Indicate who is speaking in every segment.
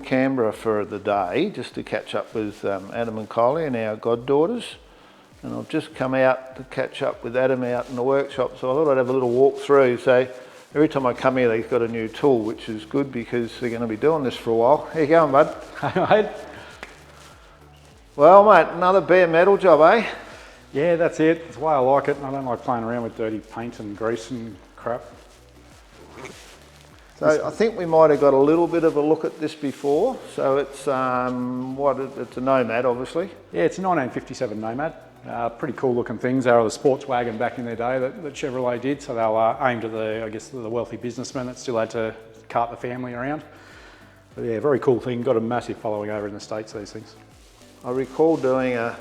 Speaker 1: Canberra for the day just to catch up with Adam and Kylie and our goddaughters. And I've just come out to catch up with Adam out in the workshop, so I thought I'd have a little walk through. So every time I come here, they've got a new tool, which is good because they're going to be doing this for a while. How you going, bud?
Speaker 2: Hey, mate.
Speaker 1: Well, mate, another bare metal job, eh?
Speaker 2: Yeah, that's it. It's the way I like it. I don't like playing around with dirty paint and grease and crap.
Speaker 1: So I think we might have got a little bit of a look at this before. So it's it's a Nomad, obviously.
Speaker 2: Yeah, it's a 1957 Nomad. Pretty cool looking things. They were the sports wagon back in their day that Chevrolet did. So they were aimed at the wealthy businessmen that still had to cart the family around. But yeah, very cool thing. Got a massive following over in the States, these things.
Speaker 1: I recall doing a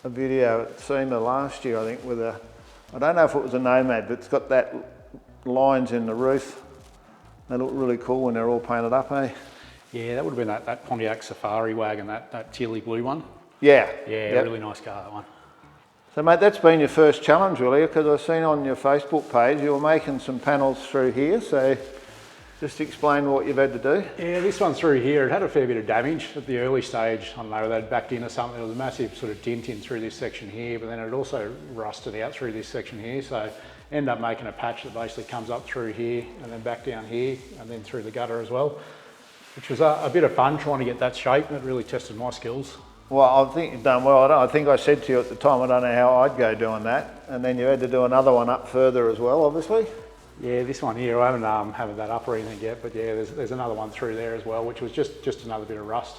Speaker 1: video at SEMA last year, I think, with I don't know if it was a Nomad, but it's got that lines in the roof. They look really cool when they're all painted up, eh?
Speaker 2: Yeah, that would have been that Pontiac Safari wagon, that tealy blue one.
Speaker 1: Yeah.
Speaker 2: Yeah,
Speaker 1: yep.
Speaker 2: Really nice car, that one.
Speaker 1: So mate, that's been your first challenge really, because I've seen on your Facebook page you were making some panels through here, so just explain what you've had to do.
Speaker 2: Yeah, this one through here, it had a fair bit of damage at the early stage. I don't know, they'd backed in or something. There was a massive sort of dent in through this section here, but then it also rusted out through this section here. So end up making a patch that basically comes up through here and then back down here and then through the gutter as well, which was a bit of fun trying to get that shape, and it really tested my skills.
Speaker 1: Well, I think you've done well. I think I said to you at the time, I don't know how I'd go doing that. And then you had to do another one up further as well, obviously.
Speaker 2: Yeah, this one here, I haven't had that up or anything yet, but yeah, there's another one through there as well, which was just another bit of rust.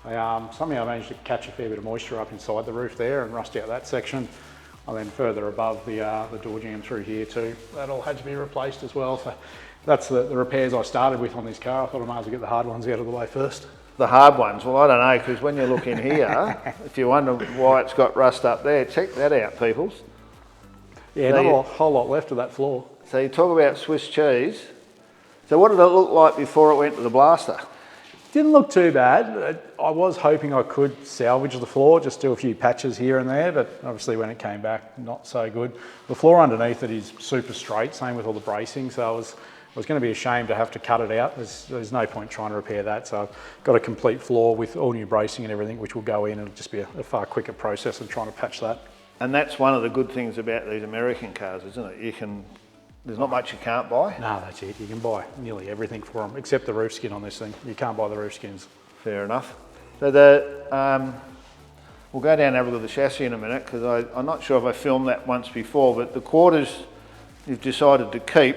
Speaker 2: Somehow I managed to catch a fair bit of moisture up inside the roof there and rust out that section. And then further above the door jamb through here too. That all had to be replaced as well. So that's the repairs I started with on this car. I thought I might as well get the hard ones out of the way first.
Speaker 1: The hard ones? Well, I don't know, because when you look in here, if you wonder why it's got rust up there, check that out, peoples.
Speaker 2: Yeah, so not a whole lot left of that floor.
Speaker 1: So you talk about Swiss cheese. So what did it look like before it went to the blaster?
Speaker 2: Didn't look too bad. I was hoping I could salvage the floor, just do a few patches here and there, but obviously when it came back, not so good. The floor underneath it is super straight, same with all the bracing, so it was going to be a shame to have to cut it out. There's no point trying to repair that, so I've got a complete floor with all new bracing and everything, which will go in, and it'll just be a far quicker process than trying to patch that. And
Speaker 1: that's one of the good things about these American cars, isn't it? There's not much you can't buy.
Speaker 2: No, that's it. You can buy nearly everything for them, except the roof skin on this thing. You can't buy the roof skins.
Speaker 1: Fair enough. So we'll go down and have a look at the chassis in a minute, because I'm not sure if I filmed that once before, but the quarters you've decided to keep,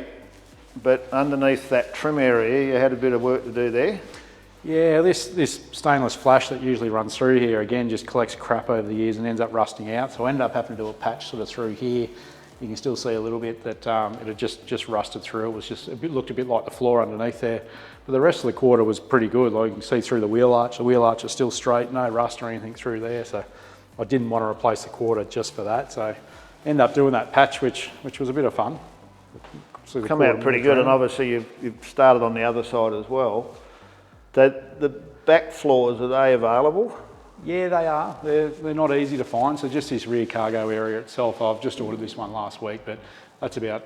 Speaker 1: but underneath that trim area, you had a bit of work to do there.
Speaker 2: Yeah, this stainless flash that usually runs through here, again, just collects crap over the years and ends up rusting out. So I ended up having to do a patch sort of through here. You can still see a little bit that it had just rusted through. It was looked a bit like the floor underneath there. But the rest of the quarter was pretty good. Like you can see through the wheel arch. The wheel arch is still straight, no rust or anything through there. So I didn't want to replace the quarter just for that. So I ended up doing that patch, which was a bit of fun.
Speaker 1: Come out pretty good, and obviously you've started on the other side as well. The back floors, are they available?
Speaker 2: Yeah, they are. They're not easy to find. So just this rear cargo area itself, I've just ordered this one last week, but that's about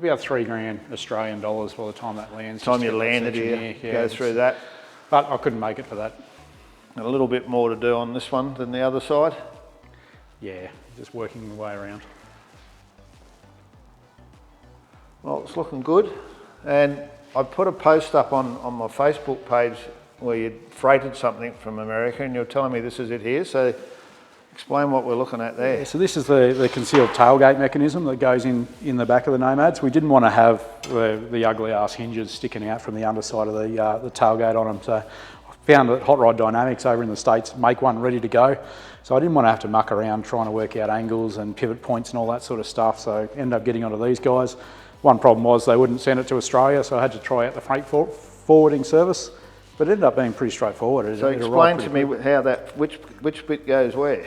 Speaker 2: $3,000 Australian dollars by the time that lands.
Speaker 1: Time you landed here, go through that.
Speaker 2: But I couldn't make it for that.
Speaker 1: And a little bit more to do on this one than the other side?
Speaker 2: Yeah, just working my way around.
Speaker 1: Well, it's looking good. And I put a post up on my Facebook page where you'd freighted something from America, and you're telling me this is it here. So explain what we're looking at there.
Speaker 2: Yeah, so this is the concealed tailgate mechanism that goes in the back of the Nomads. We didn't want to have the ugly ass hinges sticking out from the underside of the tailgate on them. So I found that Hot Rod Dynamics over in the States make one ready to go. So I didn't want to have to muck around trying to work out angles and pivot points and all that sort of stuff. So I ended up getting onto these guys. One problem was they wouldn't send it to Australia, so I had to try out the freight forwarding service. But it ended up being pretty straightforward.
Speaker 1: So explain to me how which bit goes where?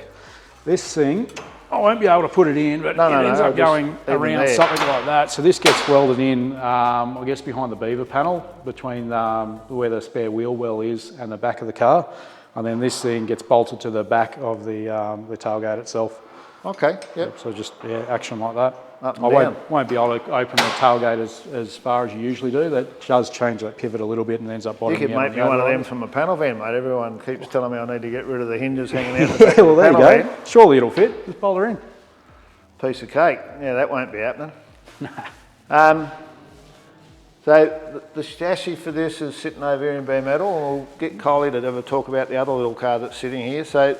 Speaker 2: This thing, I won't be able to put it in, but it ends up going around something like that. So this gets welded in, I guess, behind the beaver panel, between where the spare wheel well is and the back of the car. And then this thing gets bolted to the back of the tailgate itself.
Speaker 1: Okay, yep.
Speaker 2: So just action like that.
Speaker 1: Up and
Speaker 2: I
Speaker 1: down.
Speaker 2: won't be able to open the tailgate as far as you usually do. That does change that pivot a little bit and ends up
Speaker 1: You
Speaker 2: bottoming
Speaker 1: could
Speaker 2: out.
Speaker 1: make me one of them from a panel van, mate. Everyone keeps telling me I need to get rid of the hinges hanging out the back
Speaker 2: Yeah,
Speaker 1: of
Speaker 2: well
Speaker 1: the
Speaker 2: there you
Speaker 1: panel
Speaker 2: go.
Speaker 1: van.
Speaker 2: Surely it'll fit. Just bowl her in.
Speaker 1: Piece of cake. Yeah, that won't be happening. So the chassis for this is sitting over here in bare metal. We'll get Kylie to have a talk about the other little car that's sitting here. So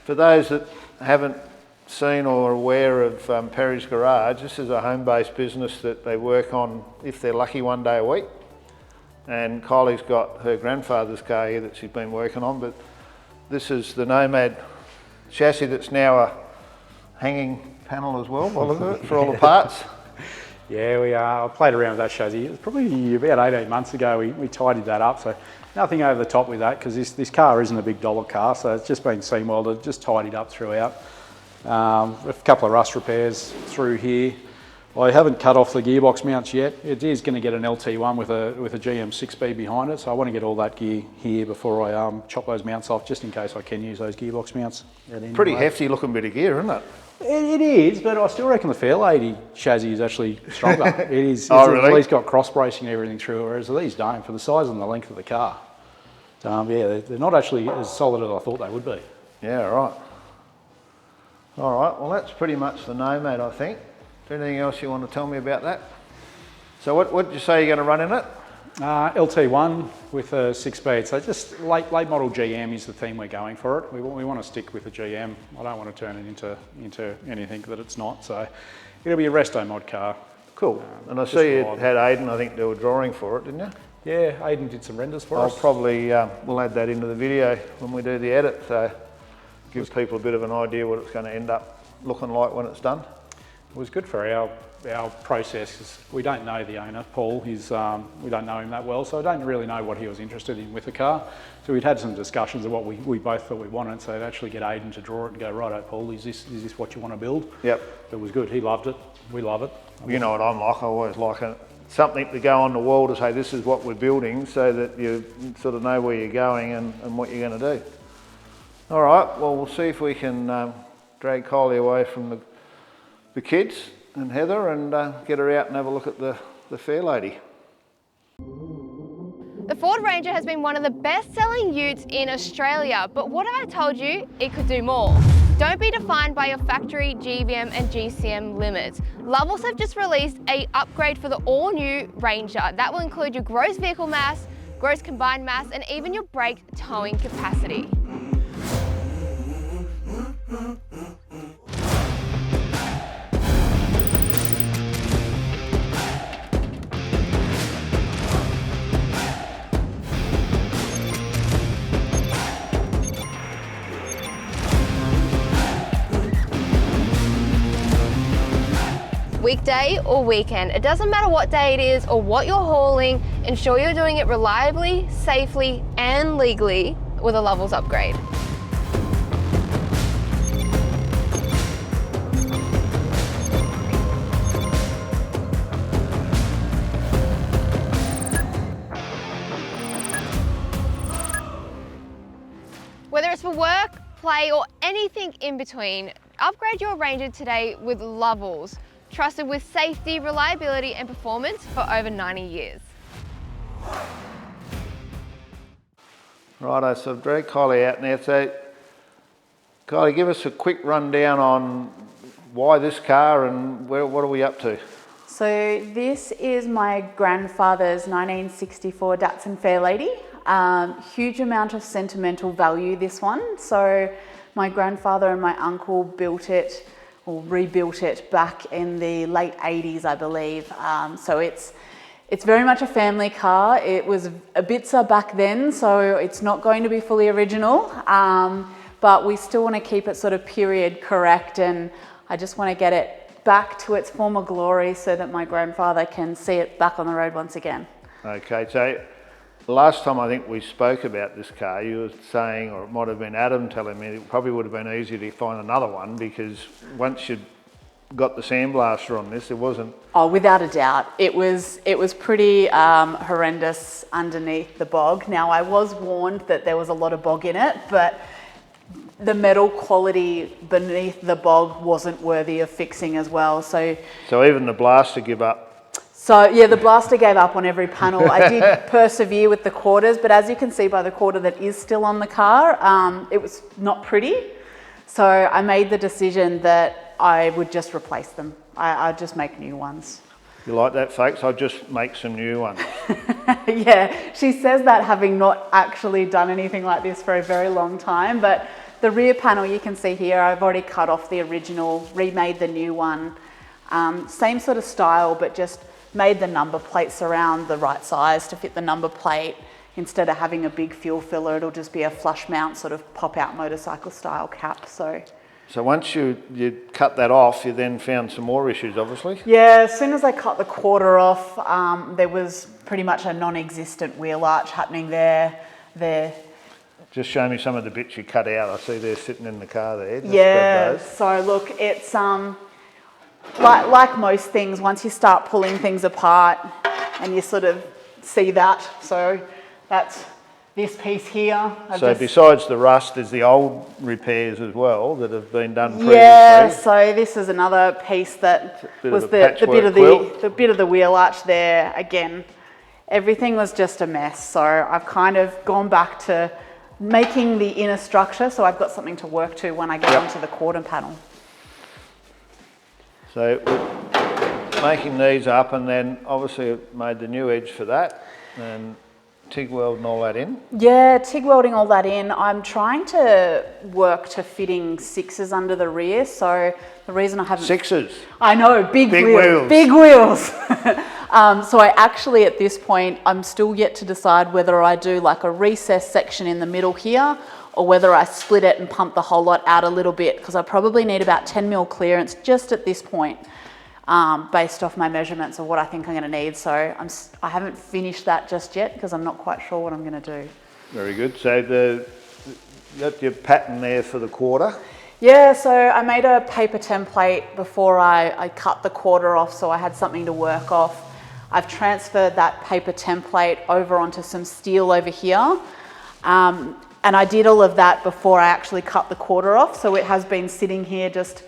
Speaker 1: for those that haven't seen or are aware of Perry's Garage, this is a home-based business that they work on, if they're lucky, 1 day a week. And Kylie's got her grandfather's car here that she's been working on, but this is the Nomad chassis that's now a hanging panel as well, by the look of it, for all the parts.
Speaker 2: Yeah, I played around with that chassis. It was probably about 18 months ago we tidied that up. So nothing over the top with that, because this car isn't a big dollar car, so it's just been seam welded, just tidied up throughout. A couple of rust repairs through here. I haven't cut off the gearbox mounts yet. It is going to get an LT1 with a GM 6B behind it, so I want to get all that gear here before I chop those mounts off, just in case I can use those gearbox mounts.
Speaker 1: Pretty hefty looking bit of gear, isn't it?
Speaker 2: It is, but I still reckon the Fairlady chassis is actually stronger. It is.
Speaker 1: Oh,
Speaker 2: It's
Speaker 1: really?
Speaker 2: at least got cross bracing and everything through, whereas these don't, for the size and the length of the car. Yeah, they're not actually as solid as I thought they would be.
Speaker 1: Yeah, right. All right, well that's pretty much the Nomad, I think. Is there anything else you want to tell me about that? So what did you say you're going to run in it?
Speaker 2: LT1 with a 6-speed, so just late model GM is the theme we're going for it. We want to stick with the GM. I don't want to turn it into anything that it's not, so it'll be a resto mod car.
Speaker 1: Cool. And I see you had Aidan, I think, do a drawing for it, didn't you?
Speaker 2: Yeah, Aidan did some renders for
Speaker 1: I'll
Speaker 2: us.
Speaker 1: probably, we'll add that into the video when we do the edit, so gives people a bit of an idea what it's going to end up looking like when it's done.
Speaker 2: It was good for our process, 'cause we don't know the owner, Paul. We don't know him that well, so I don't really know what he was interested in with the car. So we'd had some discussions of what we both thought we wanted, so to actually get Aidan to draw it and go, righto, Paul, is this what you want to build?
Speaker 1: Yep.
Speaker 2: It was good. He loved it. We love it.
Speaker 1: You know what I'm like, I always like something to go on the wall to say this is what we're building, so that you sort of know where you're going and what you're going to do. All right, well we'll see if we can drag Kylie away from the kids and Heather and get her out and have a look at the Fairlady.
Speaker 3: The Ford Ranger has been one of the best-selling utes in Australia, but what if I told you it could do more? Don't be defined by your factory GVM and GCM limits. Lovells have just released an upgrade for the all-new Ranger. That will include your gross vehicle mass, gross combined mass, and even your brake towing capacity. Weekday or weekend, it doesn't matter what day it is or what you're hauling, ensure you're doing it reliably, safely, and legally with a Lovells upgrade. Whether it's for work, play, or anything in between, upgrade your Ranger today with Lovells. Trusted with safety, reliability, and performance for over 90 years.
Speaker 1: Righto, so I've dragged Kylie out now. So, Kylie, give us a quick rundown on why this car and what are we up to?
Speaker 4: So this is my grandfather's 1964 Datsun Fairlady. Huge amount of sentimental value, this one. So my grandfather and my uncle built it or rebuilt it back in the late 80s, I believe. So it's very much a family car. It was a Bitzer back then, so it's not going to be fully original, but we still want to keep it sort of period correct, and I just want to get it back to its former glory so that my grandfather can see it back on the road once again.
Speaker 1: Okay, so last time I think we spoke about this car, you were saying, or it might have been Adam telling me, it probably would have been easier to find another one because once you'd got the sandblaster on this, it wasn't...
Speaker 4: Oh, without a doubt. It was pretty horrendous underneath the bog. Now, I was warned that there was a lot of bog in it, but the metal quality beneath the bog wasn't worthy of fixing as well. So
Speaker 1: even the blaster give up.
Speaker 4: So yeah, the blaster gave up on every panel. I did persevere with the quarters, but as you can see by the quarter that is still on the car, it was not pretty. So I made the decision that I would just replace them. I'd just make new ones.
Speaker 1: You like that, folks? I'll just make some new ones.
Speaker 4: Yeah, she says that having not actually done anything like this for a very long time, but the rear panel you can see here, I've already cut off the original, remade the new one. Same sort of style, but just made the number plates around the right size to fit the number plate. Instead of having a big fuel filler, it'll just be a flush mount sort of pop out motorcycle style cap. So
Speaker 1: once you cut that off, you then found some more issues, obviously?
Speaker 4: Yeah, as soon as I cut the quarter off, there was pretty much a non-existent wheel arch happening there.
Speaker 1: Just show me some of the bits you cut out. I see they're sitting in the car there. Just
Speaker 4: yeah, so look, it's like most things, once you start pulling things apart and you sort of see that, so that's this piece here.
Speaker 1: So besides the rust, there's the old repairs as well that have been done previously.
Speaker 4: Yeah, so this is another piece that was the bit of the wheel arch there. Again, everything was just a mess. So I've kind of gone back to making the inner structure so I've got something to work to when I get onto the quarter panel.
Speaker 1: So making these up, and then obviously made the new edge for that and TIG welding all that in?
Speaker 4: Yeah, TIG welding all that in. I'm trying to work to fitting 6s under the rear, so the reason I haven't...
Speaker 1: 6s?
Speaker 4: I know, big wheels. Big wheels. So I actually, at this point, I'm still yet to decide whether I do like a recessed section in the middle here or whether I split it and pump the whole lot out a little bit, because I probably need about 10 mil clearance just at this point. Based off my measurements of what I think I'm going to need. So I haven't finished that just yet because I'm not quite sure what I'm going to do.
Speaker 1: Very good. So you got your pattern there for the quarter?
Speaker 4: Yeah, so I made a paper template before I cut the quarter off, so I had something to work off. I've transferred that paper template over onto some steel over here. And I did all of that before I actually cut the quarter off. So it has been sitting here just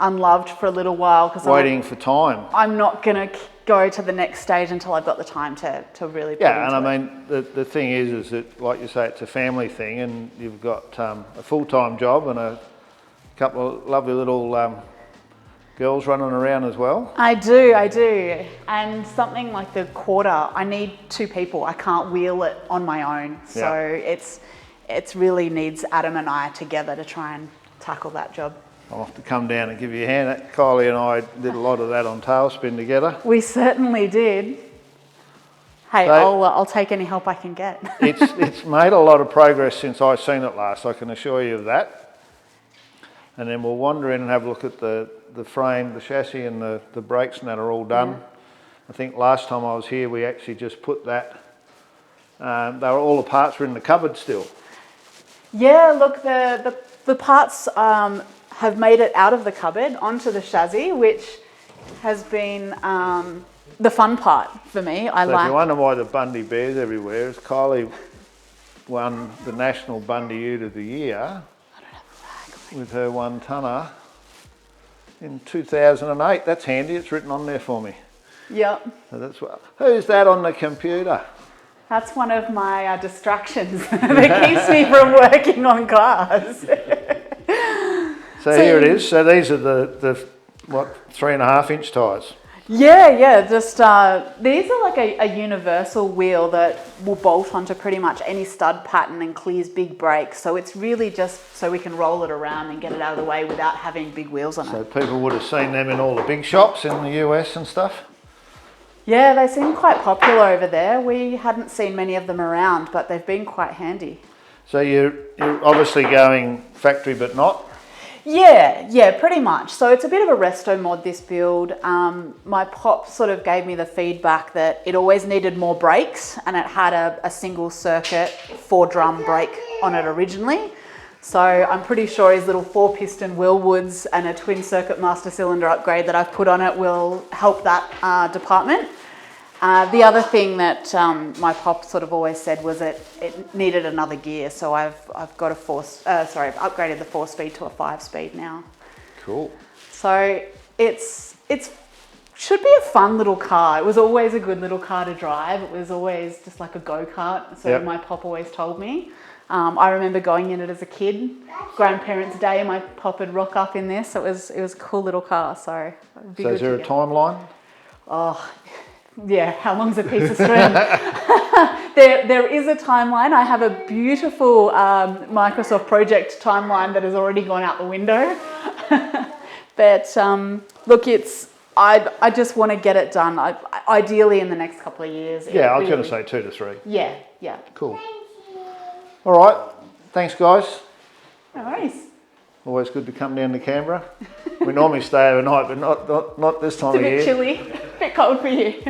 Speaker 4: unloved for a little while because
Speaker 1: waiting for time.
Speaker 4: I'm not going to go to the next stage until I've got the time to really put into it.
Speaker 1: And I mean the thing is that, like you say, it's a family thing, and you've got a full-time job and a couple of lovely little girls running around as well.
Speaker 4: I do, and something like the quarter, I need 2 people. I can't wheel it on my own, so it's really needs Adam and I together to try and tackle that job.
Speaker 1: I'll have to come down and give you a hand. Kylie and I did a lot of that on tailspin together.
Speaker 4: We certainly did. Hey, I'll take any help I can get.
Speaker 1: It's made a lot of progress since I seen it last, I can assure you of that. And then we'll wander in and have a look at the frame, the chassis and the brakes and that are all done. Yeah. I think last time I was here we actually just put that, all the parts were in the cupboard still. Yeah,
Speaker 4: look, the parts have made it out of the cupboard onto the chassis, which has been the fun part for me.
Speaker 1: If you wonder why the Bundy Bears everywhere, is Kylie won the National Bundy Ute of the Year with her 1-tonner in 2008. That's handy, it's written on there for me.
Speaker 4: Yep.
Speaker 1: So who's that on the computer?
Speaker 4: That's one of my distractions that keeps me from working on cars.
Speaker 1: So here it is. So these are the 3.5-inch tyres?
Speaker 4: Yeah. Just these are like a universal wheel that will bolt onto pretty much any stud pattern and clears big brakes. So it's really just so we can roll it around and get it out of the way without having big wheels on it.
Speaker 1: So people would have seen them in all the big shops in the US and stuff?
Speaker 4: Yeah, they seem quite popular over there. We hadn't seen many of them around, but they've been quite handy.
Speaker 1: So you're obviously going factory but not?
Speaker 4: Yeah, pretty much. So it's a bit of a resto mod, this build. My pop sort of gave me the feedback that it always needed more brakes, and it had a single circuit 4-drum brake on it originally. So I'm pretty sure his little 4-piston Willwoods and a twin circuit master cylinder upgrade that I've put on it will help that department. The other thing that my pop sort of always said was that it needed another gear, so I've got a I've upgraded the 4-speed to a 5-speed now.
Speaker 1: Cool.
Speaker 4: So it's should be a fun little car. It was always a good little car to drive. It was always just like a go-kart, so my pop always told me. I remember going in it as a kid, grandparents' day, my pop would rock up in this. It was a cool little car, so it'd be good.
Speaker 1: So is there a timeline?
Speaker 4: Oh, yeah, how long's a piece of string? There is a timeline. I have a beautiful Microsoft project timeline that has already gone out the window. But look, I just want to get it done. Ideally in the next couple of years.
Speaker 1: Yeah, I was going to say 2 to 3.
Speaker 4: Yeah, yeah.
Speaker 1: Cool. All right. Thanks, guys.
Speaker 4: No worries.
Speaker 1: Always good to come down to Canberra. We normally stay overnight, but not this time
Speaker 4: It's
Speaker 1: of
Speaker 4: a
Speaker 1: year.
Speaker 4: bit chilly, a bit cold for you.